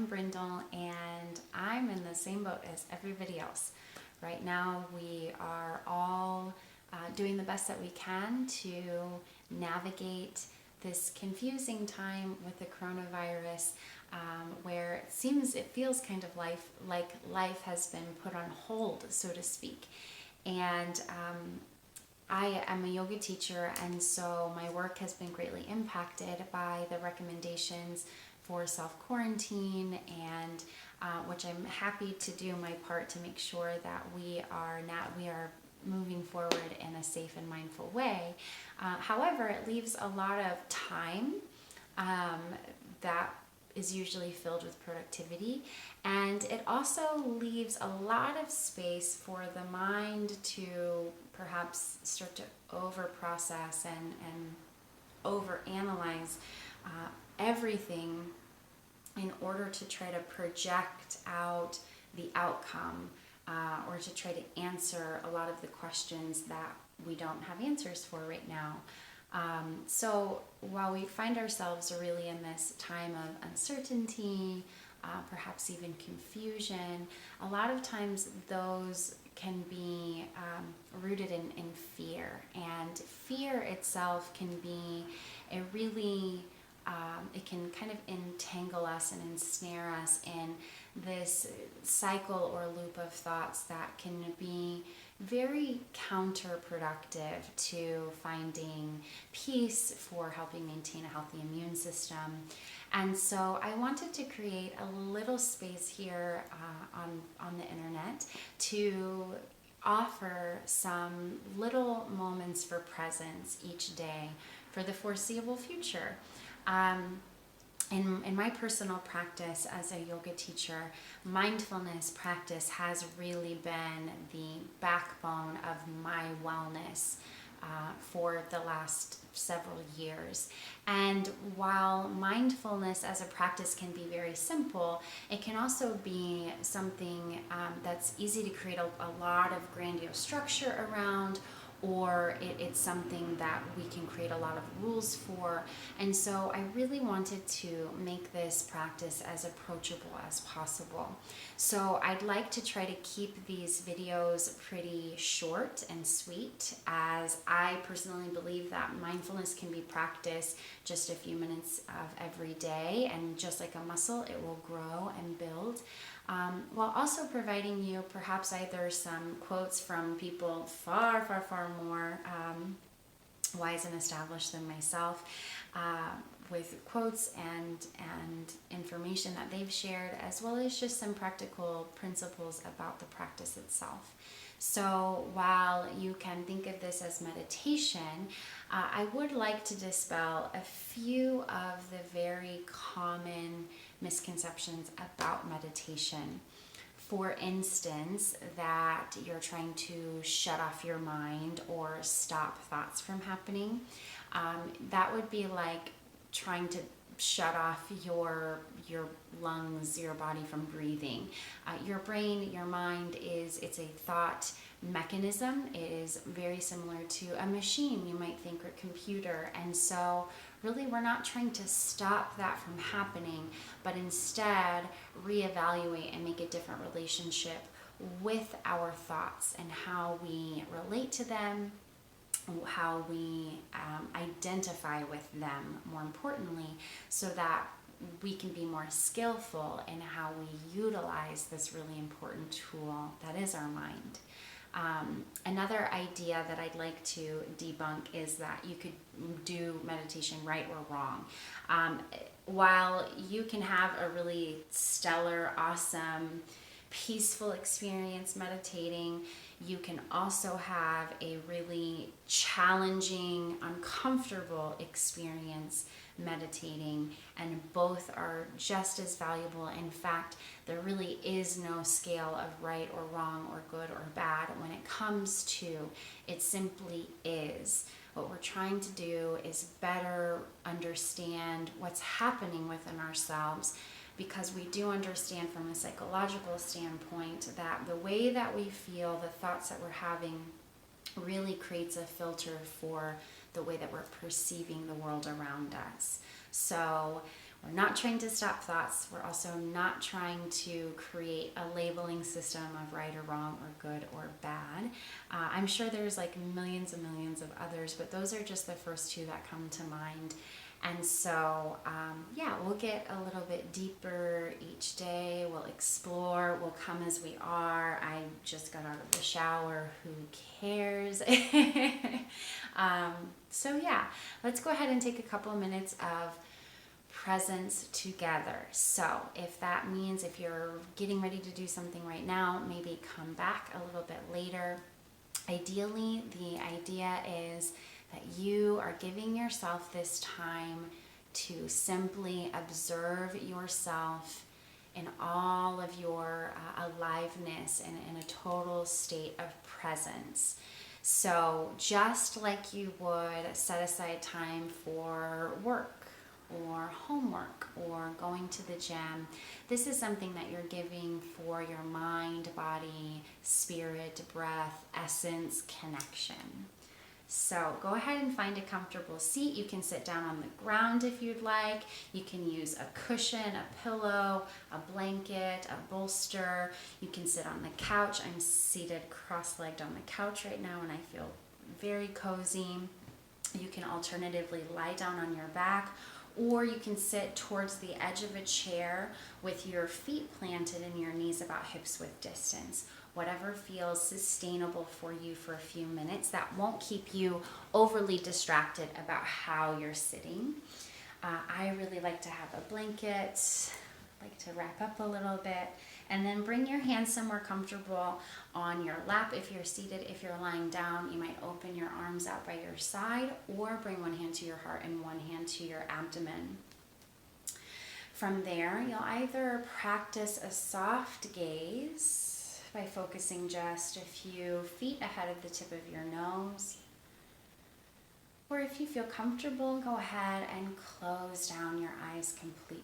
I'm Brindle, and I'm in the same boat as everybody else. Right now, we are all doing the best that we can to navigate this confusing time with the coronavirus, where it feels kind of like life has been put on hold, so to speak. And I am a yoga teacher, and so my work has been greatly impacted by the recommendations for self-quarantine, and which I'm happy to do my part to make sure that we are moving forward in a safe and mindful way. However, it leaves a lot of time that is usually filled with productivity, and it also leaves a lot of space for the mind to perhaps start to over process and over analyze everything in order to try to project out the outcome, or to try to answer a lot of the questions that we don't have answers for right now. So while we find ourselves really in this time of uncertainty, perhaps even confusion, a lot of times those can be rooted in fear. And fear itself can be a really, it can kind of entangle us and ensnare us in this cycle or loop of thoughts that can be very counterproductive to finding peace, for helping maintain a healthy immune system. And so I wanted to create a little space here on the internet to offer some little moments for presence each day for the foreseeable future. In my personal practice as a yoga teacher, mindfulness practice has really been the backbone of my wellness for the last several years. And while mindfulness as a practice can be very simple, it can also be something that's easy to create a lot of grandiose structure around, or it's something that we can create a lot of rules for. And so I really wanted to make this practice as approachable as possible. So I'd like to try to keep these videos pretty short and sweet, as I personally believe that mindfulness can be practiced just a few minutes of every day, and just like a muscle, it will grow and build. While also providing you perhaps either some quotes from people far, far, far more wise and established than myself, with quotes and information that they've shared, as well as just some practical principles about the practice itself. So while you can think of this as meditation, I would like to dispel a few of the very common misconceptions about meditation. For instance, that you're trying to shut off your mind or stop thoughts from happening. That would be like trying to shut off your lungs, your body from breathing. Your brain, your mind it's a thought mechanism. It is very similar to a machine, you might think, or computer. And so really we're not trying to stop that from happening, but instead reevaluate and make a different relationship with our thoughts and how we relate to them, how we identify with them, more importantly, so that we can be more skillful in how we utilize this really important tool that is our mind. Another idea that I'd like to debunk is that you could do meditation right or wrong. While you can have a really stellar, awesome, peaceful experience meditating, you can also have a really challenging, uncomfortable experience meditating, and both are just as valuable. In fact, there really is no scale of right or wrong or good or bad when it comes to it. Simply is. What we're trying to do is better understand what's happening within ourselves, because we do understand from a psychological standpoint that the way that we feel, the thoughts that we're having, really creates a filter for the way that we're perceiving the world around us. So We're not trying to stop thoughts. We're also not trying to create a labeling system of right or wrong or good or bad. I'm sure there's like millions and millions of others, but those are just the first two that come to mind. And so, we'll get a little bit deeper each day. We'll explore. We'll come as we are. I just got out of the shower. Who cares? Let's go ahead and take a couple of minutes of presence together. So if that means if you're getting ready to do something right now, maybe come back a little bit later. Ideally, the idea is that you are giving yourself this time to simply observe yourself in all of your aliveness and in a total state of presence. So just like you would set aside time for work or homework or going to the gym, this is something that you're giving for your mind, body, spirit, breath, essence, connection. So go ahead and find a comfortable seat. You can sit down on the ground if you'd like. You can use a cushion, a pillow, a blanket, a bolster. You can sit on the couch. I'm seated cross-legged on the couch right now and I feel very cozy. You can alternatively lie down on your back, or you can sit towards the edge of a chair with your feet planted and your knees about hips width distance. Whatever feels sustainable for you for a few minutes that won't keep you overly distracted about how you're sitting. I really like to have a blanket, like to wrap up a little bit, and then bring your hands somewhere comfortable on your lap. If you're seated, if you're lying down, you might open your arms out by your side or bring one hand to your heart and one hand to your abdomen. From there, you'll either practice a soft gaze by focusing just a few feet ahead of the tip of your nose. Or if you feel comfortable, go ahead and close down your eyes completely.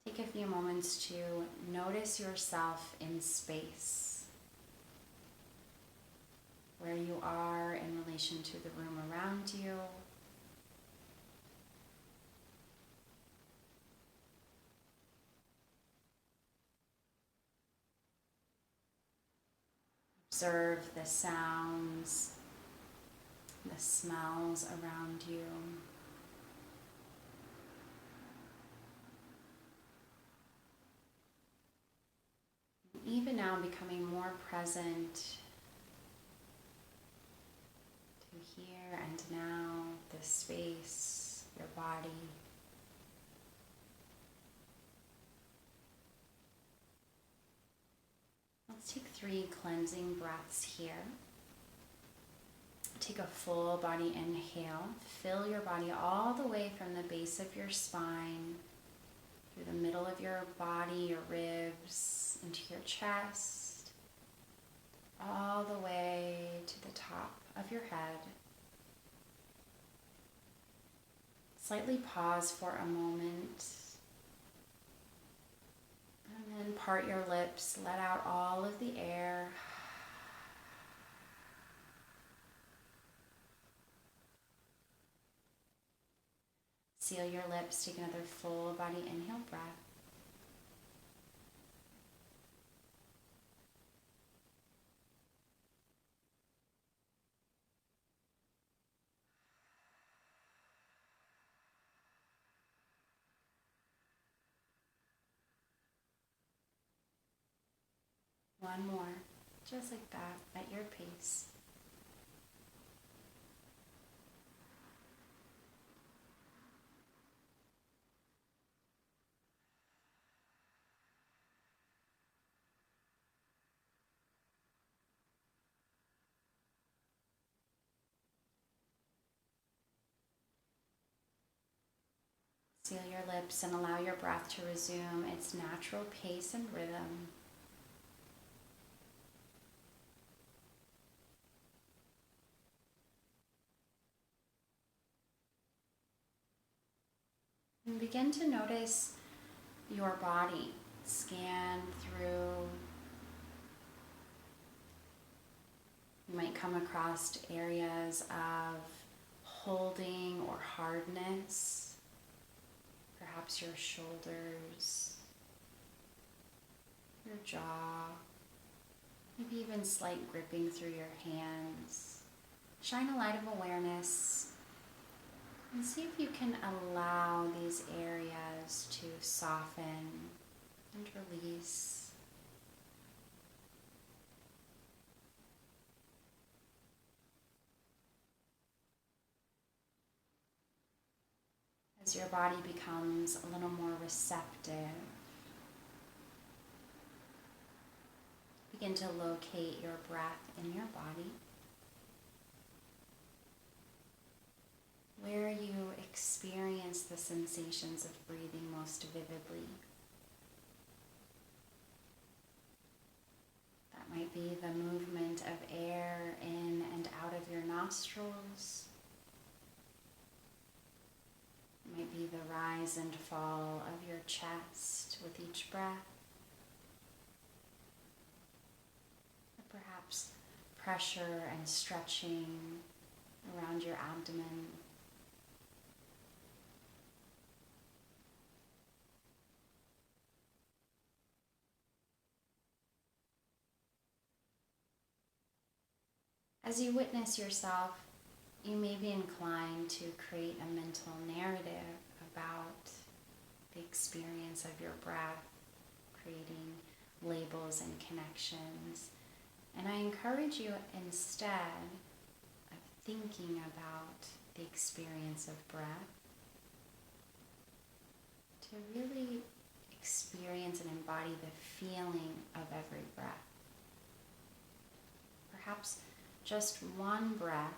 Take a few moments to notice yourself in space, where you are in relation to the room around you. Observe the sounds, the smells around you. Even now becoming more present to here and now, the space, your body. Let's take 3 cleansing breaths here. Take a full body inhale. Fill your body all the way from the base of your spine, through the middle of your body, your ribs, into your chest, all the way to the top of your head. Slightly pause for a moment. And then part your lips, let out all of the air. Seal your lips, take another full body inhale breath. One more, just like that, at your pace. Seal your lips and allow your breath to resume its natural pace and rhythm. And begin to notice your body. Scan through You might come across areas of holding or hardness, perhaps your shoulders, your jaw, maybe even slight gripping through your hands. Shine a light of awareness and see if you can allow these areas to soften and release. As your body becomes a little more receptive, begin to locate your breath in your body, where you experience the sensations of breathing most vividly. That might be the movement of air in and out of your nostrils. It might be the rise and fall of your chest with each breath. Or perhaps pressure and stretching around your abdomen. As you witness yourself, you may be inclined to create a mental narrative about the experience of your breath, creating labels and connections. And I encourage you, instead of thinking about the experience of breath, to really experience and embody the feeling of every breath. Perhaps just one breath.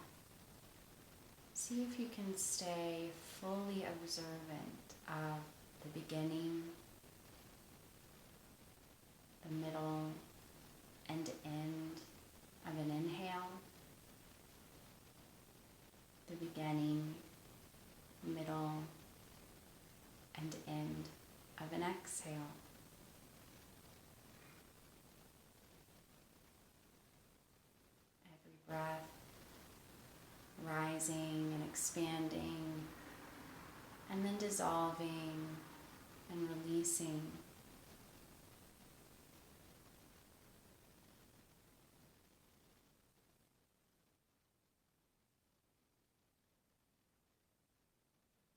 See if you can stay fully observant of the beginning, the middle, and end of an inhale, the beginning, middle, and end of an exhale. Every breath rising and expanding, and then dissolving and releasing.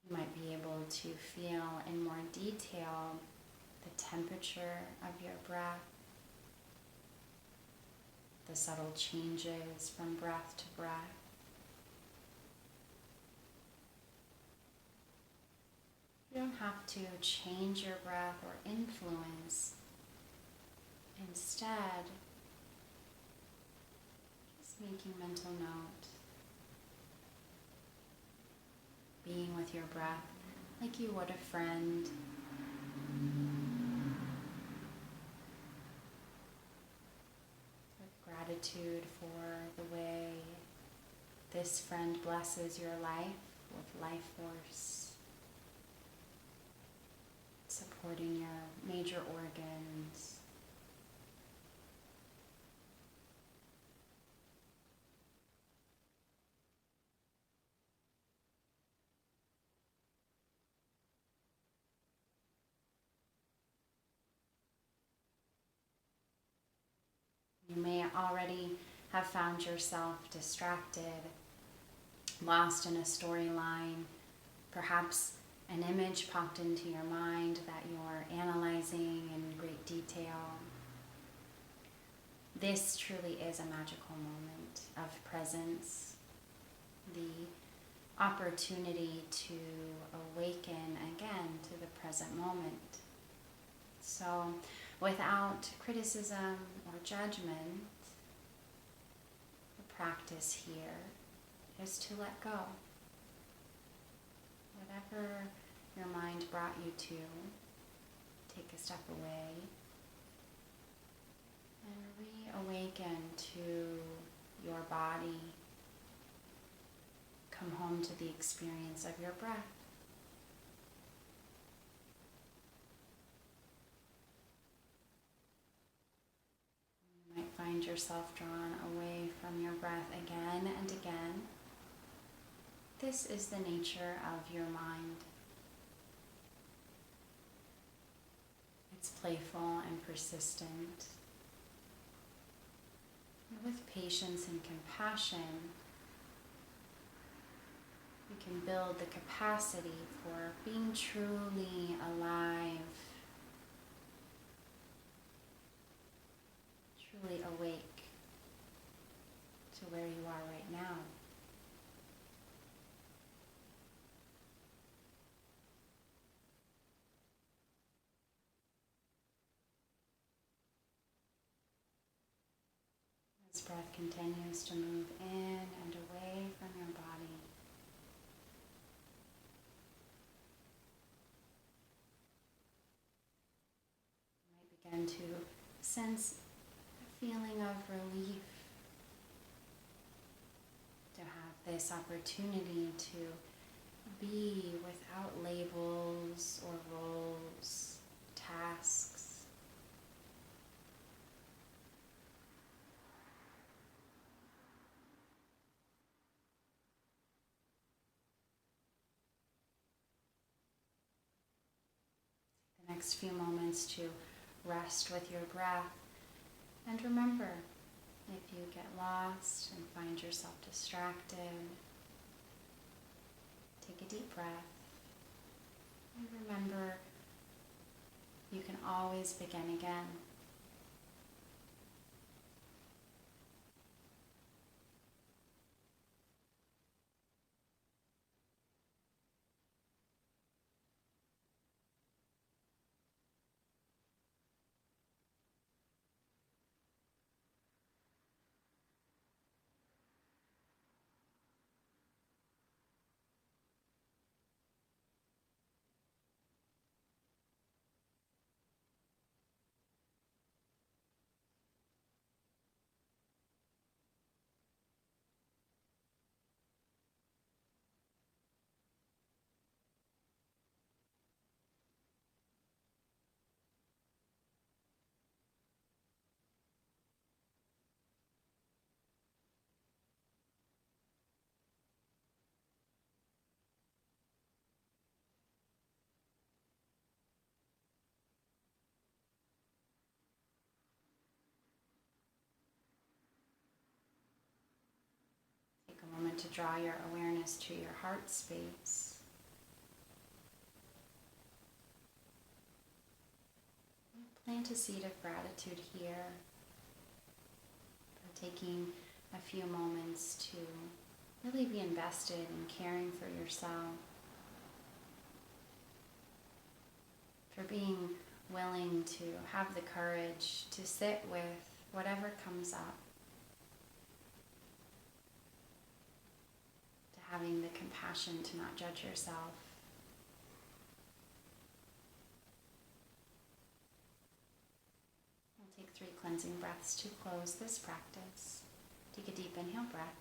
You might be able to feel in more detail the temperature of your breath, the subtle changes from breath to breath. You don't have to change your breath or influence. Instead, just making mental note, being with your breath like you would a friend. With gratitude for the way this friend blesses your life with life force, supporting your major organs. You may already have found yourself distracted, lost in a storyline. Perhaps an image popped into your mind that you're analyzing in great detail. This truly is a magical moment of presence, the opportunity to awaken again to the present moment. So, without criticism or judgment, the practice here is to let go. Whatever your mind brought you to, take a step away and reawaken to your body. Come home to the experience of your breath. You might find yourself yourself drawn away from your breath again and again. This is the nature of your mind. It's playful and persistent. And with patience and compassion, you can build the capacity for being truly alive, truly awake to where you are right now. As breath continues to move in and away from your body, you might begin to sense a feeling of relief to have this opportunity to be without labels or roles, tasks. The next few moments to rest with your breath, and remember, if you get lost and find yourself distracted, take a deep breath, and remember, you can always begin again. Take a moment to draw your awareness to your heart space. Plant a seed of gratitude here, by taking a few moments to really be invested in caring for yourself, for being willing to have the courage to sit with whatever comes up, to having the compassion to not judge yourself. We'll take 3 cleansing breaths to close this practice. Take a deep inhale breath.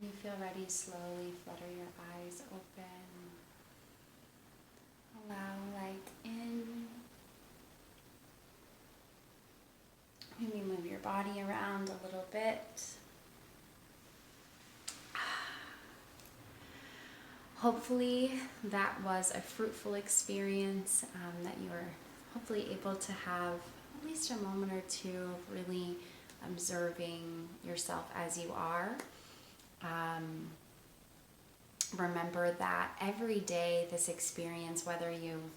When you feel ready, slowly flutter your eyes open. Allow light in. Maybe move your body around a little bit. Hopefully that was a fruitful experience, that you were hopefully able to have at least a moment or two of really observing yourself as you are. remember that every day this experience, whether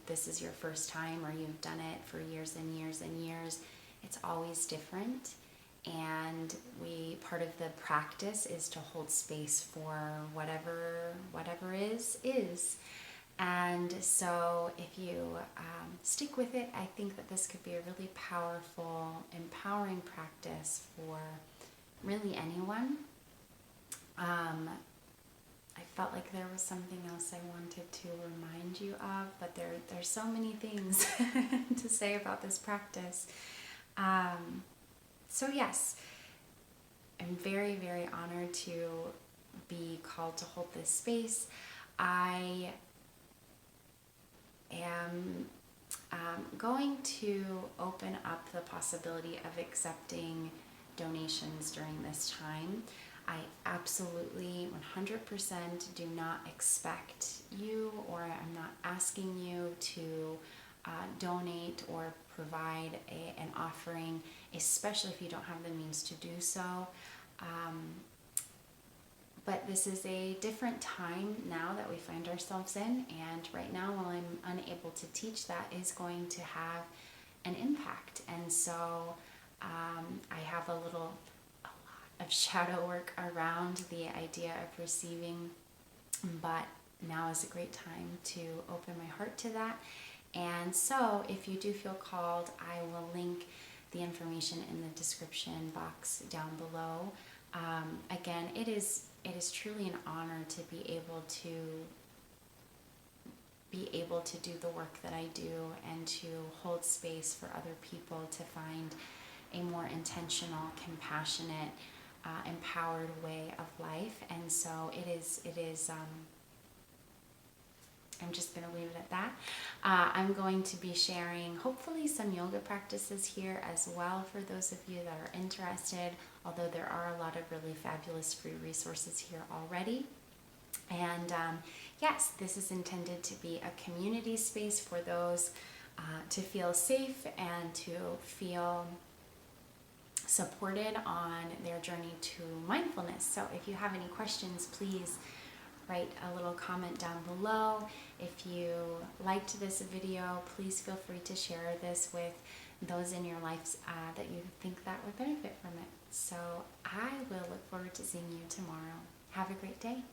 this is your first time or you've done it for years and years and years, it's always different. And part of the practice is to hold space for whatever is. And so if you stick with it, I think that this could be a really powerful, empowering practice for really anyone. I felt like there was something else I wanted to remind you of, but there's so many things to say about this practice. So yes, I'm very, very honored to be called to hold this space. I am going to open up the possibility of accepting donations during this time. I absolutely 100% do not expect you, or I'm not asking you to donate or provide an offering, especially if you don't have the means to do so. But this is a different time now that we find ourselves in, and right now, while I'm unable to teach, that is going to have an impact. And so I have a lot of shadow work around the idea of receiving, but now is a great time to open my heart to that. And so if you do feel called, I will link the information in the description box down below. Again, it is truly an honor to be able to do the work that I do and to hold space for other people to find a more intentional, compassionate, empowered way of life. And so it is I'm just going to leave it at that. I'm going to be sharing hopefully some yoga practices here as well for those of you that are interested, although there are a lot of really fabulous free resources here already. And yes, this is intended to be a community space for those to feel safe and to feel supported on their journey to mindfulness. So if you have any questions, please write a little comment down below. If you liked this video, please feel free to share this with those in your lives that you think that would benefit from it. So I will look forward to seeing you tomorrow. Have a great day.